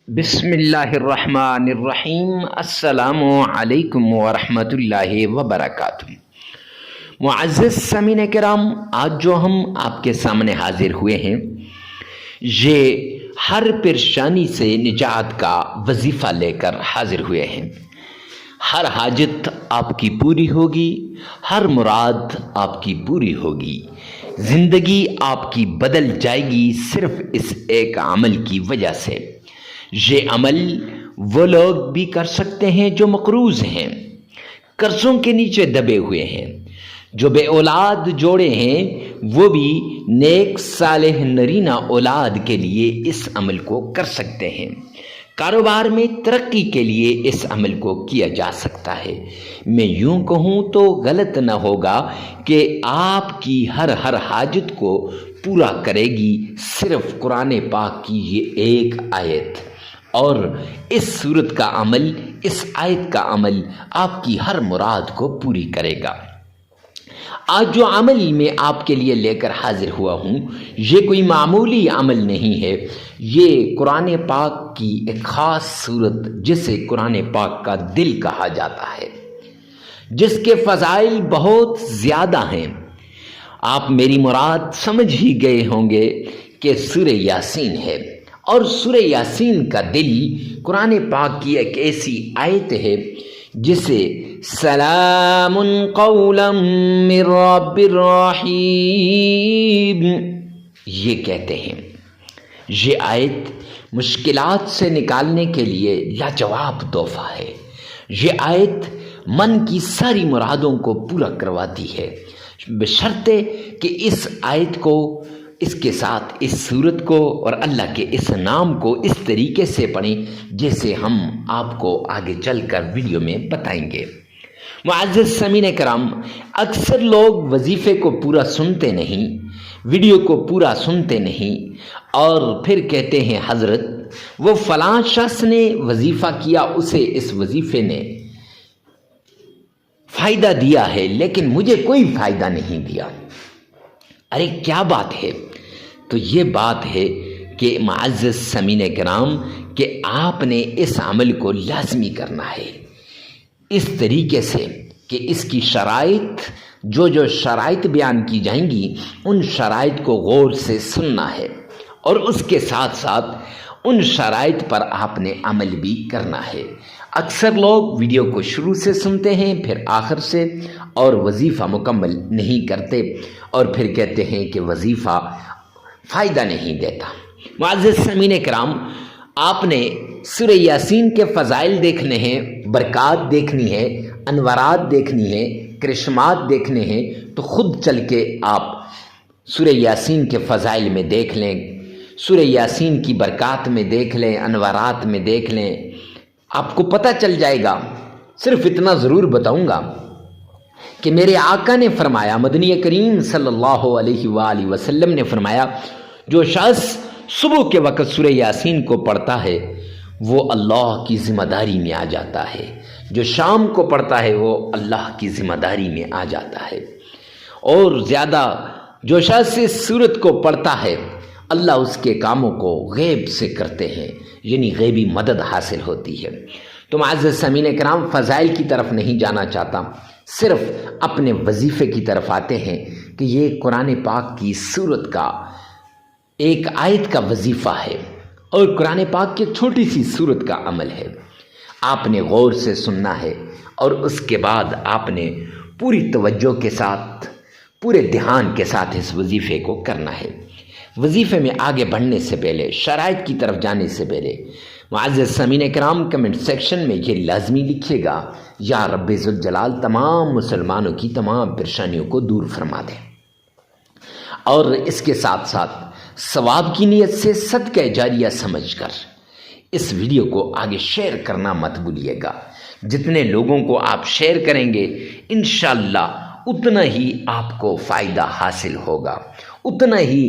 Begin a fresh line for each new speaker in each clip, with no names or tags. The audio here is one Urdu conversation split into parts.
بسم اللہ الرحمن الرحیم۔ السلام علیکم ورحمۃ اللہ وبرکاتہ۔ معزز سامعین کرام، آج جو ہم آپ کے سامنے حاضر ہوئے ہیں یہ ہر پریشانی سے نجات کا وظیفہ لے کر حاضر ہوئے ہیں۔ ہر حاجت آپ کی پوری ہوگی، ہر مراد آپ کی پوری ہوگی، زندگی آپ کی بدل جائے گی صرف اس ایک عمل کی وجہ سے۔ یہ عمل وہ لوگ بھی کر سکتے ہیں جو مقروض ہیں، قرضوں کے نیچے دبے ہوئے ہیں، جو بے اولاد جوڑے ہیں، وہ بھی نیک صالح نرینہ اولاد کے لیے اس عمل کو کر سکتے ہیں۔ کاروبار میں ترقی کے لیے اس عمل کو کیا جا سکتا ہے۔ میں یوں کہوں تو غلط نہ ہوگا کہ آپ کی ہر حاجت کو پورا کرے گی صرف قرآن پاک کی یہ ایک آیت، اور اس صورت کا عمل، اس آیت کا عمل آپ کی ہر مراد کو پوری کرے گا۔ آج جو عمل میں آپ کے لیے لے کر حاضر ہوا ہوں یہ کوئی معمولی عمل نہیں ہے، یہ قرآن پاک کی ایک خاص صورت جسے قرآن پاک کا دل کہا جاتا ہے، جس کے فضائل بہت زیادہ ہیں۔ آپ میری مراد سمجھ ہی گئے ہوں گے کہ سورہ یاسین ہے، اور سورہ یاسین کا دل قرآن پاک کی ایک ایسی آیت ہے جسے سلام قولا من رب الرحیم یہ کہتے ہیں۔ یہ آیت مشکلات سے نکالنے کے لیے لاجواب تحفہ ہے۔ یہ آیت من کی ساری مرادوں کو پورا کرواتی ہے، بشرطے کہ اس آیت کو، اس کے ساتھ اس صورت کو اور اللہ کے اس نام کو اس طریقے سے پڑھیں جیسے ہم آپ کو آگے چل کر ویڈیو میں بتائیں گے۔ معزز سامعین کرام، اکثر لوگ وظیفے کو پورا سنتے نہیں، ویڈیو کو پورا سنتے نہیں، اور پھر کہتے ہیں حضرت وہ فلاں شخص نے وظیفہ کیا، اسے اس وظیفے نے فائدہ دیا ہے لیکن مجھے کوئی فائدہ نہیں دیا۔ ارے کیا بات ہے؟ تو یہ بات ہے کہ معزز سامعین کرام کہ آپ نے اس عمل کو لازمی کرنا ہے، اس طریقے سے کہ اس کی شرائط، جو شرائط بیان کی جائیں گی ان شرائط کو غور سے سننا ہے، اور اس کے ساتھ ساتھ ان شرائط پر آپ نے عمل بھی کرنا ہے۔ اکثر لوگ ویڈیو کو شروع سے سنتے ہیں پھر آخر سے، اور وظیفہ مکمل نہیں کرتے، اور پھر کہتے ہیں کہ وظیفہ فائدہ نہیں دیتا۔ معزز سامعین کرام، آپ نے سورہ یاسین کے فضائل دیکھنے ہیں، برکات دیکھنی ہے، انوارات دیکھنی ہے، کرشمات دیکھنے ہیں، تو خود چل کے آپ سورہ یاسین کے فضائل میں دیکھ لیں، سورہ یاسین کی برکات میں دیکھ لیں، انوارات میں دیکھ لیں، آپ کو پتہ چل جائے گا۔ صرف اتنا ضرور بتاؤں گا کہ میرے آقا نے فرمایا، مدنی کریم صلی اللہ علیہ وآلہ وسلم نے فرمایا، جو شخص صبح کے وقت سورہ یاسین کو پڑھتا ہے وہ اللہ کی ذمہ داری میں آ جاتا ہے، جو شام کو پڑھتا ہے وہ اللہ کی ذمہ داری میں آ جاتا ہے، اور زیادہ جو شخص اس سورت کو پڑھتا ہے اللہ اس کے کاموں کو غیب سے کرتے ہیں، یعنی غیبی مدد حاصل ہوتی ہے۔ تو معزز سامعین کرام، فضائل کی طرف نہیں جانا چاہتا، صرف اپنے وظیفے کی طرف آتے ہیں کہ یہ قرآن پاک کی سورت کا ایک آیت کا وظیفہ ہے، اور قرآن پاک کی چھوٹی سی سورت کا عمل ہے۔ آپ نے غور سے سننا ہے، اور اس کے بعد آپ نے پوری توجہ کے ساتھ، پورے دھیان کے ساتھ اس وظیفے کو کرنا ہے۔ وظیفے میں آگے بڑھنے سے پہلے، شرائط کی طرف جانے سے پہلے، معزز سامعین کرام کمنٹ سیکشن میں یہ لازمی لکھیے گا، یا رب ذوالجلال تمام مسلمانوں کی تمام پریشانیوں کو دور فرما دے، اور اس کے ساتھ ساتھ ثواب کی نیت سے صدقہ جاریہ سمجھ کر اس ویڈیو کو آگے شیئر کرنا مت بھولیے گا۔ جتنے لوگوں کو آپ شیئر کریں گے انشاءاللہ اتنا ہی آپ کو فائدہ حاصل ہوگا، اتنا ہی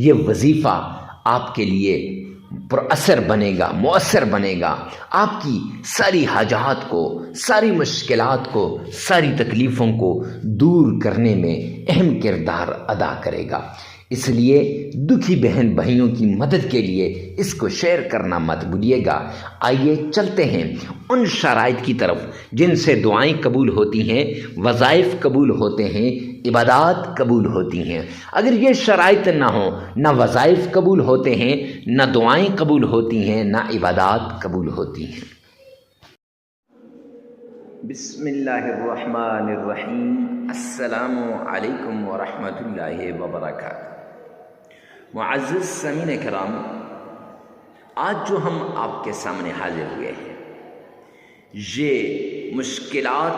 یہ وظیفہ آپ کے لیے پر اثر بنے گا، مؤثر بنے گا، آپ کی ساری حاجات کو، ساری مشکلات کو، ساری تکلیفوں کو دور کرنے میں اہم کردار ادا کرے گا۔ اس لیے دکھی بہن بھائیوں کی مدد کے لیے اس کو شیئر کرنا مت بھولیے گا۔ آئیے چلتے ہیں ان شرائط کی طرف جن سے دعائیں قبول ہوتی ہیں، وظائف قبول ہوتے ہیں، عبادات قبول ہوتی ہیں۔ اگر یہ شرائط نہ ہوں، نہ وظائف قبول ہوتے ہیں، نہ دعائیں قبول ہوتی ہیں، نہ عبادات قبول ہوتی ہیں۔ بسم اللہ الرحمن الرحیم۔ السلام علیکم ورحمۃ اللہ وبرکاتہ۔ معزز سامعین کرام، آج جو ہم آپ کے سامنے حاضر ہوئے ہیں، یہ مشکلات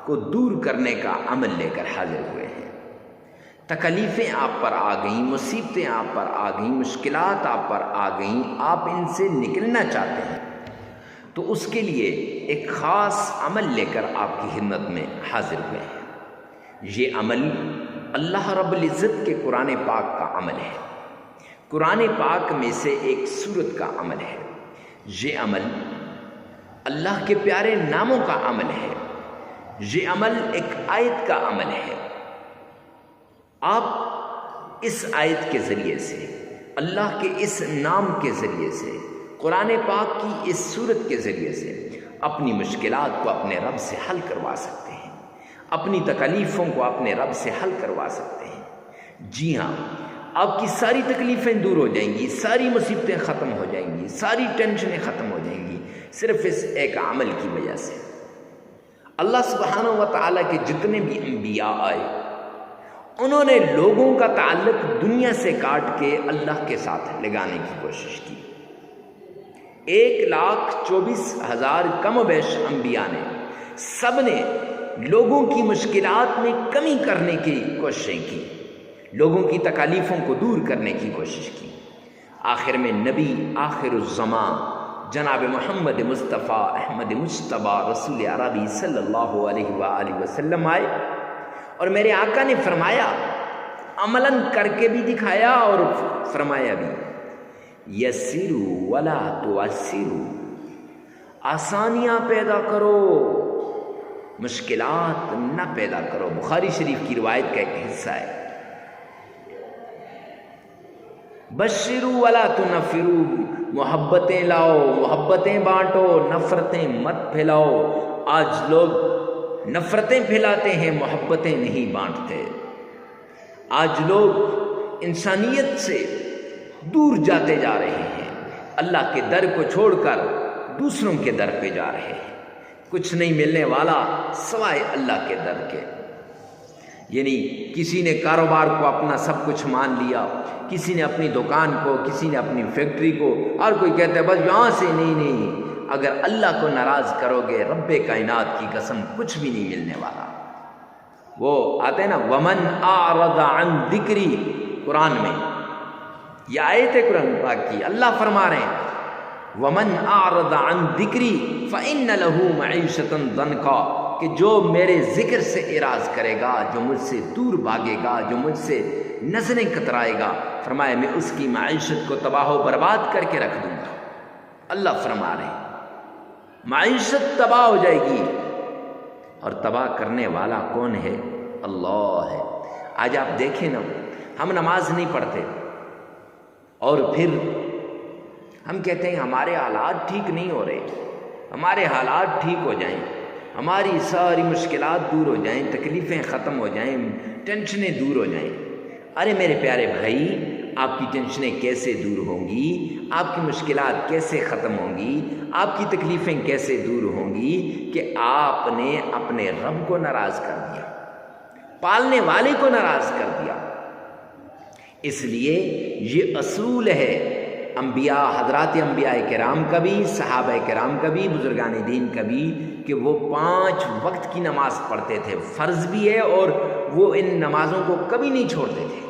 کو دور کرنے کا عمل لے کر حاضر ہوئے ہیں۔ تکلیفیں آپ پر آ گئیں، مصیبتیں آپ پر آ گئیں، مشکلات آپ پر آ گئیں، آپ ان سے نکلنا چاہتے ہیں، تو اس کے لیے ایک خاص عمل لے کر آپ کی خدمت میں حاضر ہوئے ہیں۔ یہ عمل اللہ رب العزت کے قرآن پاک کا عمل ہے، قرآن پاک میں سے ایک سورت کا عمل ہے۔ یہ عمل اللہ کے پیارے ناموں کا عمل ہے، یہ عمل ایک آیت کا عمل ہے۔ آپ اس آیت کے ذریعے سے، اللہ کے اس نام کے ذریعے سے، قرآن پاک کی اس سورت کے ذریعے سے اپنی مشکلات کو اپنے رب سے حل کروا سکتے ہیں، اپنی تکلیفوں کو اپنے رب سے حل کروا سکتے ہیں۔ جی ہاں، آپ کی ساری تکلیفیں دور ہو جائیں گی، ساری مصیبتیں ختم ہو جائیں گی، ساری ٹینشنیں ختم ہو جائیں گی، صرف اس ایک عمل کی وجہ سے۔ اللہ سبحانہ و تعالیٰ کے جتنے بھی انبیاء آئے، انہوں نے لوگوں کا تعلق دنیا سے کاٹ کے اللہ کے ساتھ لگانے کی کوشش کی۔ 1,24,000 کم و بیش انبیاء نے، سب نے لوگوں کی مشکلات میں کمی کرنے کی کوششیں کی، لوگوں کی تکالیفوں کو دور کرنے کی کوشش کی۔ آخر میں نبی آخر الزمان جناب محمد مصطفیٰ احمد مجتبیٰ رسول عربی صلی اللہ علیہ وآلہ وسلم آئے، اور میرے آقا نے فرمایا، عملاً کر کے بھی دکھایا اور فرمایا بھی، یسروا ولا تعسروا، آسانیاں پیدا کرو، مشکلات نہ پیدا کرو۔ بخاری شریف کی روایت کا ایک حصہ ہے۔ بشروا ولا تنفروا، محبتیں لاؤ، محبتیں بانٹو، نفرتیں مت پھیلاؤ۔ آج لوگ نفرتیں پھیلاتے ہیں، محبتیں نہیں بانٹتے۔ آج لوگ انسانیت سے دور جاتے جا رہے ہیں، اللہ کے در کو چھوڑ کر دوسروں کے در پہ جا رہے ہیں۔ کچھ نہیں ملنے والا سوائے اللہ کے در کے۔ یعنی کسی نے کاروبار کو اپنا سب کچھ مان لیا، کسی نے اپنی دکان کو، کسی نے اپنی فیکٹری کو، اور کوئی کہتا ہے بس یہاں سے نہیں، اگر اللہ کو ناراض کرو گے، رب کائنات کی قسم کچھ بھی نہیں ملنے والا۔ وہ آتے ہیں نا، ومن اعرض عن ذکری، قرآن میں یہ آیت ہے قرآن پاک کی، اللہ فرما رہے ہیں ومن اعرض عن ذکری فإن له معیشۃ ضنکا، کہ جو میرے ذکر سے اعراض کرے گا، جو مجھ سے دور بھاگے گا، جو مجھ سے نظریں کترائے گا، فرمایا میں اس کی معیشت کو تباہ و برباد کر کے رکھ دوں گا۔ اللہ فرما رہے ہیں معیشت تباہ ہو جائے گی، اور تباہ کرنے والا کون ہے؟ اللہ ہے۔ آج آپ دیکھیں نا، ہم نماز نہیں پڑھتے، اور پھر ہم کہتے ہیں ہمارے حالات ٹھیک نہیں ہو رہے، ہمارے حالات ٹھیک ہو جائیں، ہماری ساری مشکلات دور ہو جائیں، تکلیفیں ختم ہو جائیں، ٹینشنیں دور ہو جائیں۔ ارے میرے پیارے بھائی، آپ کی ٹینشنیں کیسے دور ہوں گی؟ آپ کی مشکلات کیسے ختم ہوں گی؟ آپ کی تکلیفیں کیسے دور ہوں گی کہ آپ نے اپنے رب کو ناراض کر دیا، پالنے والے کو ناراض کر دیا۔ اس لیے یہ اصول ہے انبیاء، حضرات انبیاء کرام کا بھی، صحابہ کرام کا بھی، بزرگان دین کا بھی، کہ وہ 5 وقت کی نماز پڑھتے تھے، فرض بھی ہے، اور وہ ان نمازوں کو کبھی نہیں چھوڑتے تھے۔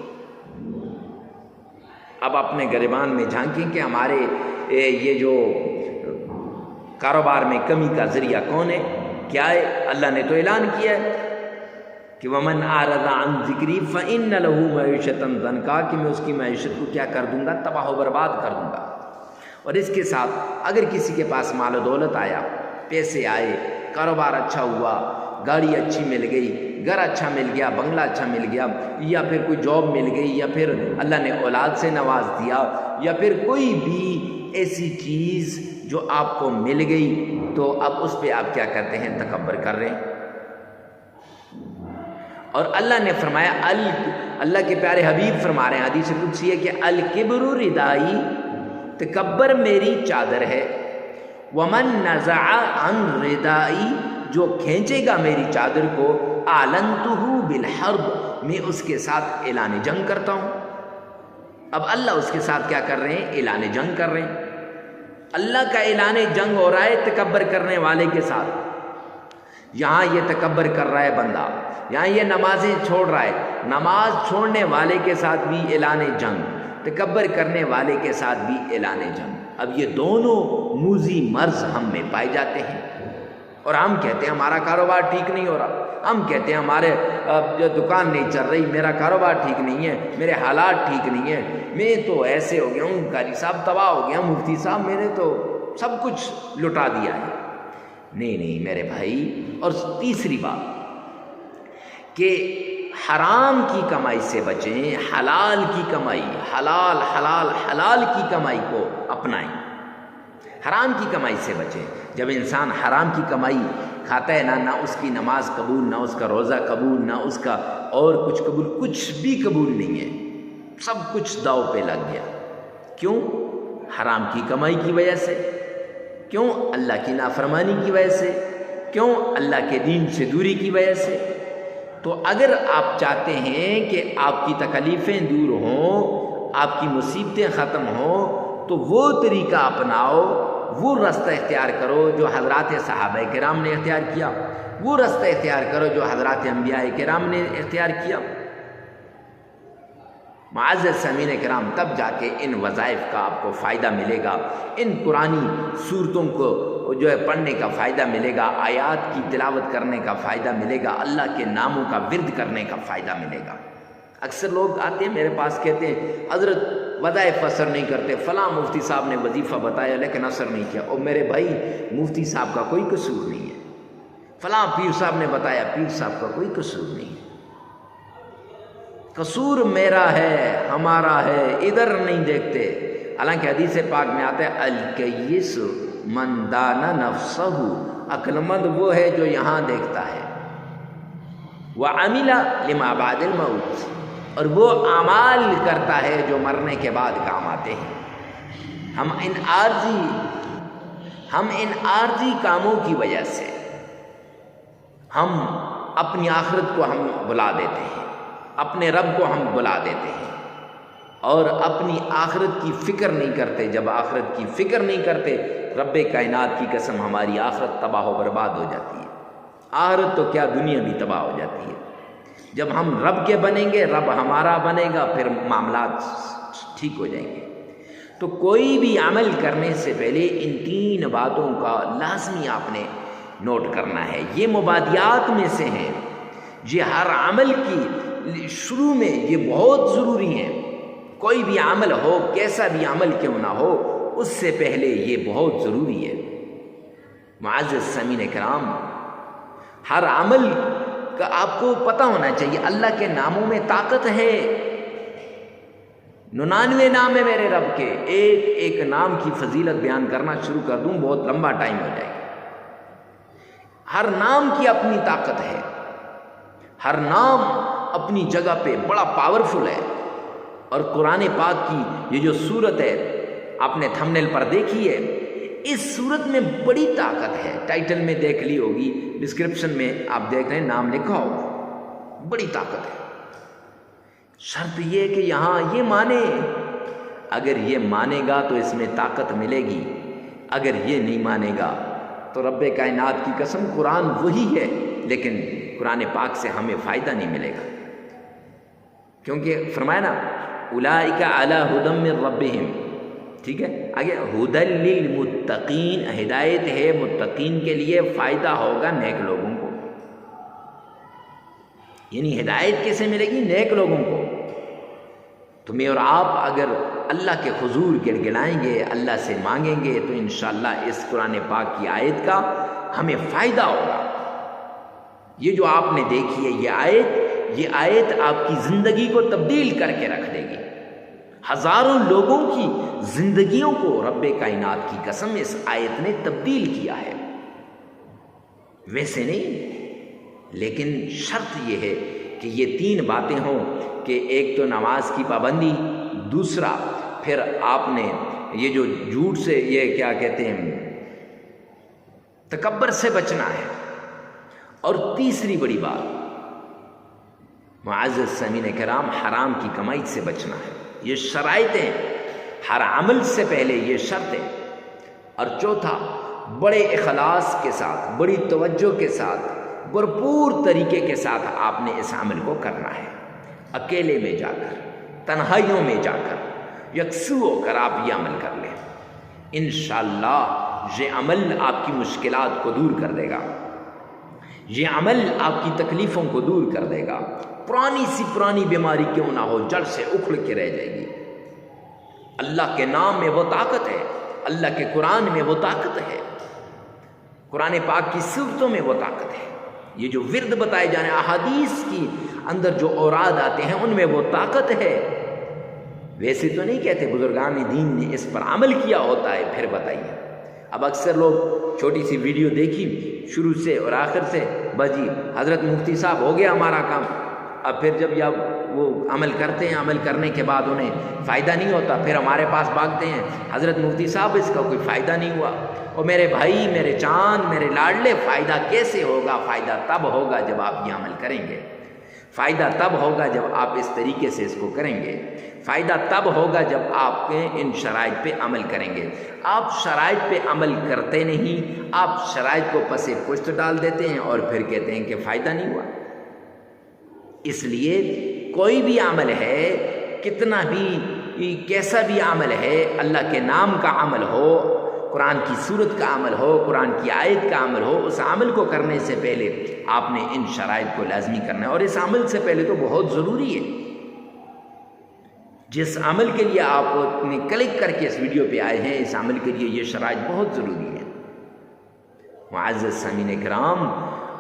اب اپنے گریبان میں جھانکیں کہ ہمارے یہ جو کاروبار میں کمی کا ذریعہ کون ہے؟ کیا ہے؟ اللہ نے تو اعلان کیا ہے کہ ومن اعرض عن ذکری فإن له معیشۃ ضنکا، کہ میں اس کی معیشت کو کیا کر دوں گا؟ تباہ و برباد کر دوں گا۔ اور اس کے ساتھ اگر کسی کے پاس مال و دولت آیا، پیسے آئے، کاروبار اچھا ہوا، گاڑی اچھی مل گئی، گھر اچھا مل گیا، بنگلہ اچھا مل گیا، یا پھر کوئی جاب مل گئی، یا پھر اللہ نے اولاد سے نواز دیا، یا پھر کوئی بھی ایسی چیز جو آپ کو مل گئی، تو اب اس پہ آپ کیا کرتے ہیں؟ تکبر کر رہے ہیں۔ اور اللہ نے فرمایا، اللہ کے پیارے حبیب فرما رہے ہیں حدیث قدسی ہے کہ الکبر ردائی، تکبر میری چادر ہے، ومن نزع عن ردائی، جو کھینچے گا میری چادر کو، اعلنتہ بالحرب، میں اس کے ساتھ اعلان جنگ کرتا ہوں۔ اب اللہ اس کے ساتھ کیا کر رہے ہیں؟ اعلان جنگ کر رہے ہیں۔ اللہ کا اعلان جنگ ہو رہا ہے تکبر کرنے والے کے ساتھ۔ یہاں یہ تکبر کر رہا ہے بندہ، یہاں یہ نمازیں چھوڑ رہا ہے، نماز چھوڑنے والے کے ساتھ بھی اعلان جنگ، تکبر کرنے والے کے ساتھ بھی اعلان جنگ۔ اب یہ دونوں موذی مرض ہم میں پائے جاتے ہیں، اور ہم کہتے ہیں ہمارا کاروبار ٹھیک نہیں ہو رہا، ہم کہتے ہیں ہمارے جو دکان نہیں چل رہی، میرا کاروبار ٹھیک نہیں ہے، میرے حالات ٹھیک نہیں ہیں، میں تو ایسے ہو گیا ہوں، قاری صاحب تباہ ہو گیا، مفتی صاحب میں نے تو سب کچھ لٹا دیا ہے۔ نہیں میرے بھائی۔ اور تیسری بات کہ حرام کی کمائی سے بچیں، حلال کی کمائی، حلال کی کمائی کو اپنائیں، حرام کی کمائی سے بچیں۔ جب انسان حرام کی کمائی کھاتا ہے نہ اس کی نماز قبول، نہ اس کا روزہ قبول، نہ اس کا اور کچھ قبول، کچھ بھی قبول نہیں ہے، سب کچھ داؤ پہ لگ گیا۔ کیوں؟ حرام کی کمائی کی وجہ سے۔ کیوں؟ اللہ کی نافرمانی کی وجہ سے۔ کیوں؟ اللہ کے دین سے دوری کی وجہ سے۔ تو اگر آپ چاہتے ہیں کہ آپ کی تکلیفیں دور ہوں، آپ کی مصیبتیں ختم ہوں، تو وہ طریقہ اپناؤ، وہ رستہ اختیار کرو جو حضرات صحابہ کرام نے اختیار کیا، وہ رستہ اختیار کرو جو حضرات انبیاء کرام نے اختیار کیا۔ معزز سامعین کرام، تب جا کے ان وظائف کا آپ کو فائدہ ملے گا، ان قرآنی صورتوں کو جو ہے پڑھنے کا فائدہ ملے گا، آیات کی تلاوت کرنے کا فائدہ ملے گا، اللہ کے ناموں کا ورد کرنے کا فائدہ ملے گا۔ اکثر لوگ آتے ہیں میرے پاس، کہتے ہیں حضرت وظائف اثر نہیں کرتے، فلاں مفتی صاحب نے وظیفہ بتایا لیکن اثر نہیں کیا۔ اور میرے بھائی، مفتی صاحب کا کوئی قصور نہیں ہے، فلاں پیر صاحب نے بتایا، پیر صاحب کا کوئی قصور نہیں ہے، قصور میرا ہے، ہمارا ہے، ادھر نہیں دیکھتے۔ حالانکہ حدیث پاک میں آتا ہے الکیس من دان نفسہ، عقل مند وہ ہے جو یہاں دیکھتا ہے، وعمل لما بعد الموت، اور وہ اعمال کرتا ہے جو مرنے کے بعد کام آتے ہیں۔ ہم ان عارضی کاموں کی وجہ سے ہم اپنی آخرت کو ہم بلا دیتے ہیں، اپنے رب کو ہم بلا دیتے ہیں، اور اپنی آخرت کی فکر نہیں کرتے۔ جب آخرت کی فکر نہیں کرتے، رب کائنات کی قسم ہماری آخرت تباہ و برباد ہو جاتی ہے۔ آخرت تو کیا، دنیا بھی تباہ ہو جاتی ہے۔ جب ہم رب کے بنیں گے، رب ہمارا بنے گا، پھر معاملات ٹھیک ہو جائیں گے۔ تو کوئی بھی عمل کرنے سے پہلے ان تین باتوں کا لازمی آپ نے نوٹ کرنا ہے۔ یہ مبادیات میں سے ہیں، یہ ہر عمل کی شروع میں یہ بہت ضروری ہیں۔ کوئی بھی عمل ہو، کیسا بھی عمل کیوں نہ ہو، اس سے پہلے یہ بہت ضروری ہے۔ معزز سامعین کرام، ہر عمل کا آپ کو پتہ ہونا چاہیے اللہ کے ناموں میں طاقت ہے۔ 99 نام ہے میرے رب کے، ایک ایک نام کی فضیلت بیان کرنا شروع کر دوں بہت لمبا ٹائم ہو جائے گا۔ ہر نام کی اپنی طاقت ہے، ہر نام اپنی جگہ پہ بڑا پاورفل ہے۔ اور قرآن پاک کی یہ جو صورت ہے آپ نے تھمبنیل پر دیکھی ہے، اس صورت میں بڑی طاقت ہے۔ ٹائٹل میں دیکھ لی ہوگی، ڈسکرپشن میں آپ دیکھ رہے ہیں نام لکھا ہوگا، بڑی طاقت ہے۔ شرط یہ ہے کہ یہاں یہ مانے، اگر یہ مانے گا تو اس میں طاقت ملے گی، اگر یہ نہیں مانے گا تو رب کائنات کی قسم قرآن وہی ہے لیکن قرآن پاک سے ہمیں فائدہ نہیں ملے گا۔ کیونکہ فرمایا نا اولئک علی ھدی من ربہم، ٹھیک ہے، آگے ھدی للمتقین، ہدایت ہے متقین کے لیے، فائدہ ہوگا نیک لوگوں کو۔ یعنی ہدایت کیسے ملے گی؟ نیک لوگوں کو۔ تمہیں اور آپ اگر اللہ کے حضور گڑگڑائیں گے، اللہ سے مانگیں گے، تو انشاءاللہ اس قرآن پاک کی آیت کا ہمیں فائدہ ہوگا۔ یہ جو آپ نے دیکھی ہے یہ آیت آپ کی زندگی کو تبدیل کر کے رکھ دے گی. ہزاروں لوگوں کی زندگیوں کو رب کائنات کی قسم اس آیت نے تبدیل کیا ہے. ویسے نہیں، لیکن شرط یہ ہے کہ یہ 3 باتیں ہوں کہ ایک تو نماز کی پابندی، دوسرا پھر آپ نے یہ جو جھوٹ سے، یہ کیا کہتے ہیں، تکبر سے بچنا ہے، اور تیسری بڑی بات معزز سامعین کرام حرام کی کمائی سے بچنا ہے. یہ شرائطیں، ہر عمل سے پہلے یہ شرطیں. اور چوتھا، بڑے اخلاص کے ساتھ، بڑی توجہ کے ساتھ، بھرپور طریقے کے ساتھ آپ نے اس عمل کو کرنا ہے. اکیلے میں جا کر، تنہائیوں میں جا کر، یکسو ہو کر آپ یہ عمل کر لیں. انشاءاللہ یہ عمل آپ کی مشکلات کو دور کر دے گا، یہ عمل آپ کی تکلیفوں کو دور کر دے گا. پرانی سی پرانی بیماری کیوں نہ ہو، جڑ سے اکھڑ کے رہ جائے گی. اللہ کے نام میں وہ طاقت ہے، اللہ کے قرآن میں وہ طاقت ہے، قرآن پاک کی صورتوں میں وہ طاقت ہے. یہ جو ورد بتائے جانے، احادیث کی اندر جو اوراد آتے ہیں، ان میں وہ طاقت ہے. ویسے تو نہیں کہتے، بزرگان دین نے اس پر عمل کیا ہوتا ہے. پھر بتائیے، اب اکثر لوگ چھوٹی سی ویڈیو دیکھی شروع سے اور آخر سے، بس جی حضرت مفتی صاحب ہو گیا ہمارا کام. اب پھر جب وہ عمل کرتے ہیں، عمل کرنے کے بعد انہیں فائدہ نہیں ہوتا، پھر ہمارے پاس بھاگتے ہیں، حضرت مفتی صاحب اس کا کوئی فائدہ نہیں ہوا. اور میرے بھائی، میرے چاند، میرے لاڈلے، فائدہ کیسے ہوگا؟ فائدہ تب ہوگا جب آپ یہ عمل کریں گے. فائدہ تب ہوگا جب آپ اس طریقے سے اس کو کریں گے. فائدہ تب ہوگا جب آپ کے ان شرائط پہ عمل کریں گے. آپ شرائط پہ عمل کرتے نہیں، آپ شرائط کو پس پشت ڈال دیتے ہیں اور پھر کہتے ہیں کہ فائدہ نہیں ہوا. اس لیے کوئی بھی عمل ہے، کتنا بھی کیسا بھی عمل ہے، اللہ کے نام کا عمل ہو، قرآن کی سورت کا عمل ہو، قرآن کی آیت کا عمل ہو، اس عمل کو کرنے سے پہلے آپ نے ان شرائط کو لازمی کرنا ہے. اور اس عمل سے پہلے تو بہت ضروری ہے، جس عمل کے لیے آپ نے کلک کر کے اس ویڈیو پہ آئے ہیں، اس عمل کے لیے یہ شرائط بہت ضروری ہے. معزز سامعین کرام،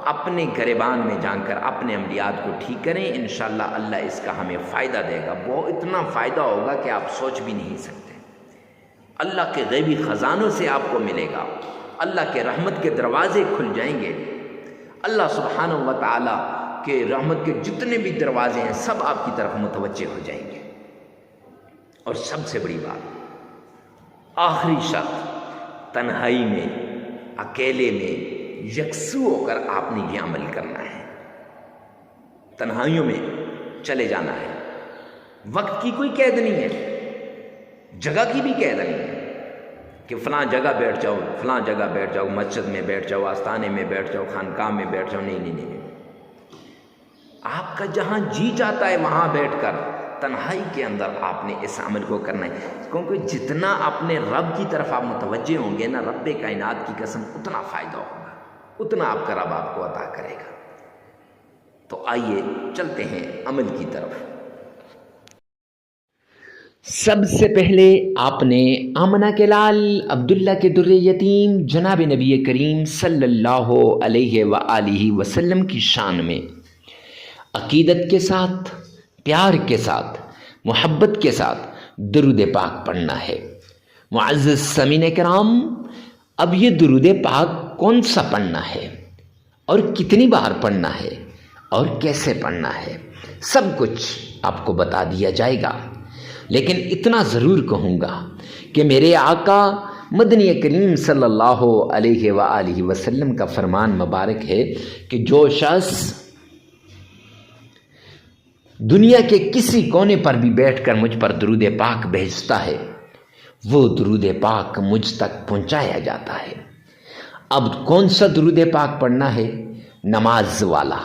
اپنے گریبان میں جان کر اپنے عملیات کو ٹھیک کریں. انشاءاللہ اللہ اس کا ہمیں فائدہ دے گا. وہ اتنا فائدہ ہوگا کہ آپ سوچ بھی نہیں سکتے. اللہ کے غیبی خزانوں سے آپ کو ملے گا. اللہ کے رحمت کے دروازے کھل جائیں گے. اللہ سبحانہ و تعالیٰ کے رحمت کے جتنے بھی دروازے ہیں سب آپ کی طرف متوجہ ہو جائیں گے. اور سب سے بڑی بات، آخری شرط، تنہائی میں، اکیلے میں یکسو ہو کر آپ نے یہ عمل کرنا ہے. تنہائیوں میں چلے جانا ہے. وقت کی کوئی قید نہیں ہے، جگہ کی بھی قید نہیں ہے کہ فلاں جگہ بیٹھ جاؤ، فلاں جگہ بیٹھ جاؤ، مسجد میں بیٹھ جاؤ، آستانے میں بیٹھ جاؤ، خانقاہ میں بیٹھ جاؤ. نہیں. آپ کا جہاں جی چاہتا ہے وہاں بیٹھ کر تنہائی کے اندر آپ نے اس عمل کو کرنا ہے. کیونکہ جتنا اپنے رب کی طرف آپ متوجہ ہوں گے نا، رب کائنات کی قسم اتنا فائدہ ہوگا، اتنا آپ کا رب آپ کو عطا کرے گا. تو آئیے چلتے ہیں عمل کی طرف. سب سے پہلے آپ نے آمنہ کے لال عبداللہ کے در یتیم جناب نبی کریم صلی اللہ علیہ وآلہ وسلم کی شان میں عقیدت کے ساتھ، پیار کے ساتھ، محبت کے ساتھ درود پاک پڑھنا ہے. معزز سامعین کرام، اب یہ درود پاک کون سا پڑھنا ہے اور کتنی بار پڑھنا ہے اور کیسے پڑھنا ہے، سب کچھ آپ کو بتا دیا جائے گا. لیکن اتنا ضرور کہوں گا کہ میرے آقا مدنی کریم صلی اللہ علیہ وآلہ وسلم کا فرمان مبارک ہے کہ جو شخص دنیا کے کسی کونے پر بھی بیٹھ کر مجھ پر درود پاک بھیجتا ہے، وہ درود پاک مجھ تک پہنچایا جاتا ہے. اب کون سا درود پاک پڑھنا ہے؟ نماز والا،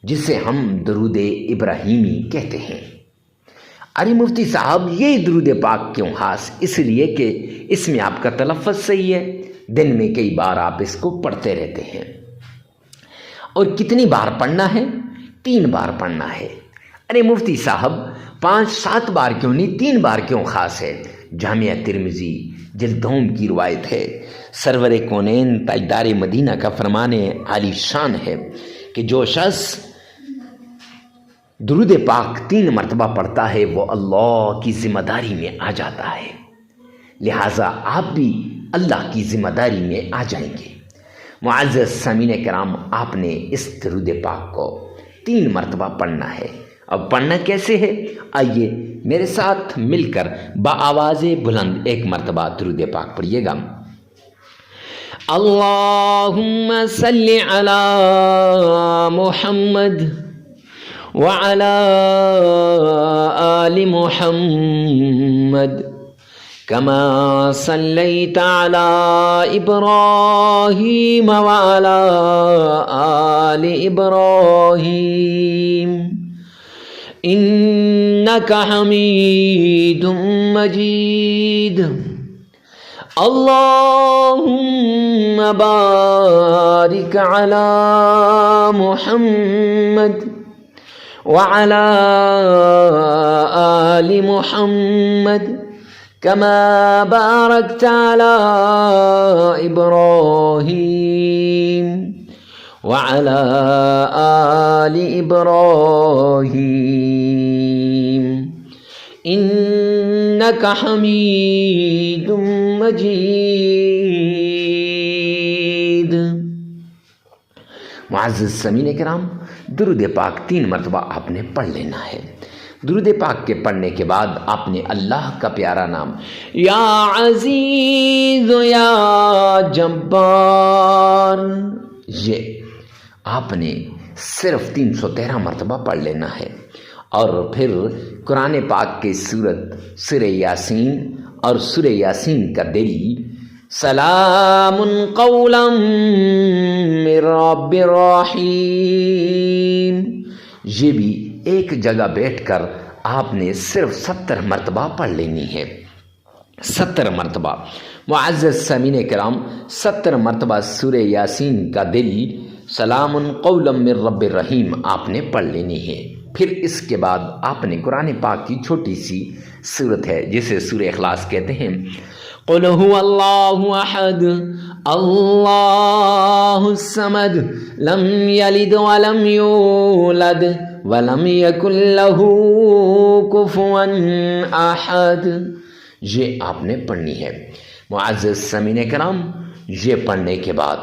جسے ہم درود ابراہیمی کہتے ہیں. ارے مفتی صاحب، یہ درود پاک کیوں خاص؟ اس لیے کہ اس میں آپ کا تلفظ صحیح ہے، دن میں کئی بار آپ اس کو پڑھتے رہتے ہیں. اور کتنی بار پڑھنا ہے؟ 3 بار پڑھنا ہے. ارے مفتی صاحب، 5-7 بار کیوں نہیں، 3 بار کیوں خاص ہے؟ جامعہ ترمذی جلد 2 کی روایت ہے. سرور کونین تاجدار مدینہ کا فرمان عالی شان ہے کہ جو شخص درود پاک 3 مرتبہ پڑھتا ہے وہ اللہ کی ذمہ داری میں آ جاتا ہے، لہٰذا آپ بھی اللہ کی ذمہ داری میں آ جائیں گے۔ معزز سامعین کرام، آپ نے اس درود پاک کو 3 مرتبہ پڑھنا ہے۔ اب پڑھنا کیسے ہے؟ آئیے میرے ساتھ مل کر بآواز بلند 1 مرتبہ درود پاک پڑھیے گا۔ اللہم صلی علی محمد وعلی آل محمد كما صليت على إبراهيم وعلى آل إبراهيم إنك حميد مجيد اللهم بارك على محمد وعلى آل محمد كما باركت على إبراهيم وعلى آل إبراهيم إنك حميد مجيد۔ معزز سامعین کرام، درود پاک 3 مرتبہ آپ نے پڑھ لینا ہے۔ درود پاک کے پڑھنے کے بعد آپ نے اللہ کا پیارا نام یا عزیز یا جبار، یہ آپ نے صرف 313 مرتبہ پڑھ لینا ہے، اور پھر قرآن پاک کی سورہ یاسین اور سورہ یاسین کا دلیل سلام قولا من رب الرحیم، یہ بھی ایک جگہ بیٹھ کر آپ نے صرف 70 مرتبہ پڑھ لینی ہے۔ 70 مرتبہ معزز سامعین کرام، 70 مرتبہ سورہ یاسین کا دلیل سلام قولا من رب الرحیم آپ نے پڑھ لینی ہے۔ پھر اس کے بعد آپ نے قرآن پاک کی چھوٹی سی سورت ہے جسے سورہ اخلاص کہتے ہیں، قل هو اللہ احد اللہ الصمد لم یلد ولم یولد ولم یکن لہ کفوا احد، یہ آپ نے پڑھنی ہے۔ معزز سامعین کرام، یہ پڑھنے کے بعد،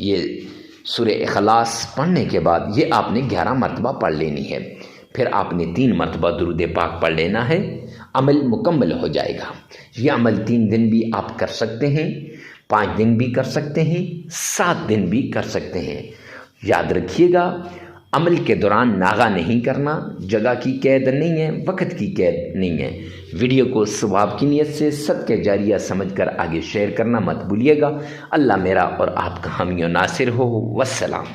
یہ سورہ اخلاص پڑھنے کے بعد یہ آپ نے 11 مرتبہ پڑھ لینی ہے۔ پھر آپ نے 3 مرتبہ درود پاک پڑھ لینا ہے، عمل مکمل ہو جائے گا۔ یہ عمل 3 دن بھی آپ کر سکتے ہیں، 5 دن بھی کر سکتے ہیں، 7 دن بھی کر سکتے ہیں۔ یاد رکھیے گا، عمل کے دوران ناغہ نہیں کرنا، جگہ کی قید نہیں ہے، وقت کی قید نہیں ہے۔ ویڈیو کو ثواب کی نیت سے صدقہ جاریہ سمجھ کر آگے شیئر کرنا مت بھولیے گا۔ اللہ میرا اور آپ کا حامی و ناصر ہو۔ والسلام۔